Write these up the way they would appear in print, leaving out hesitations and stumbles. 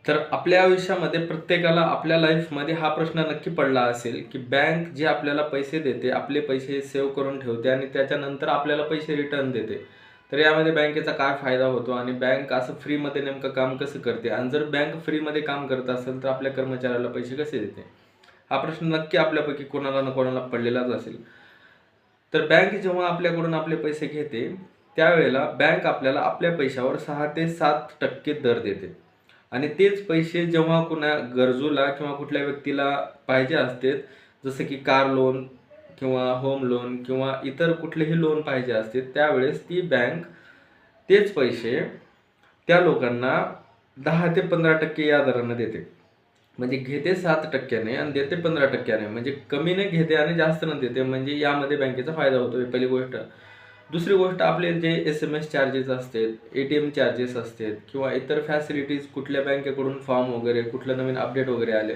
तर आपल्या आयुष्यामध्ये प्रत्येकाला आपल्या लाईफमध्ये हा प्रश्न नक्की पडला असेल की बँक जे आपल्याला पैसे देते, आपले पैसे सेव्ह करून ठेवते आणि त्याच्यानंतर आपल्याला पैसे रिटर्न देते. तर यामध्ये बँकेचा काय फायदा होतो आणि बँक असं फ्रीमध्ये नेमकं काम कसं करते आणि जर बँक फ्रीमध्ये काम करत असेल तर आपल्या कर्मचाऱ्याला पैसे कसे देते? हा प्रश्न नक्की आपल्यापैकी कोणाला ना कोणाला पडलेलाच असेल. तर बँक जेव्हा आपल्याकडून आपले पैसे घेते त्यावेळेला बँक आपल्याला आपल्या पैशावर 6 ते 7% दर देते आणि तेच पैसे जेव्हा कुणा गरजूला किंवा कुठल्या व्यक्तीला पाहिजे असते, जसं की कार लोन किंवा होम लोन किंवा इतर कुठलेही लोन पाहिजे असते, त्यावेळेस ती बँक तेच पैसे त्या लोकांना 10 ते 15% या दराने देते. म्हणजे घेते 7% आणि देते 15% म्हणजे कमी न घेते आणि जास्त न देते, म्हणजे यामध्ये बँकेचा फायदा होतो. पहिली गोष्ट. दुसरी गोष्ट, आपले जे SMS चार्जेस असतात, ATM चार्जेस असतात किंवा इतर फॅसिलिटीज कुठल्या बँकेकडून फॉर्म वगैरे कुठलं नवीन अपडेट वगैरे आले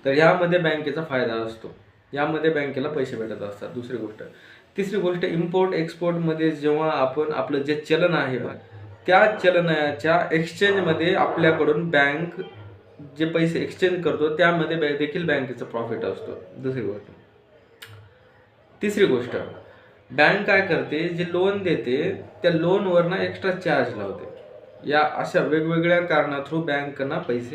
तर यामध्ये बँकेचा फायदा असतो. यामध्ये बँकेला पैसे भेटत असतात. दुसरी गोष्ट. तिसरी गोष्ट, इम्पोर्ट एक्सपोर्टमध्ये जेव्हा आपण आपलं जे चलन आहे त्या चलनाच्या एक्सचेंजमध्ये आपल्याकडून बँक जे पैसे एक्सचेंज करतो त्यामध्ये देखील बँकेचा प्रॉफिट असतो. दुसरी गोष्ट. तिसरी गोष्ट, बँक काय करते, जे लोन देते त्या लोनवर ना एक्स्ट्रा चार्ज लावते. या अशा वेगवेगळ्या कारणा थ्रू बँकना पैसे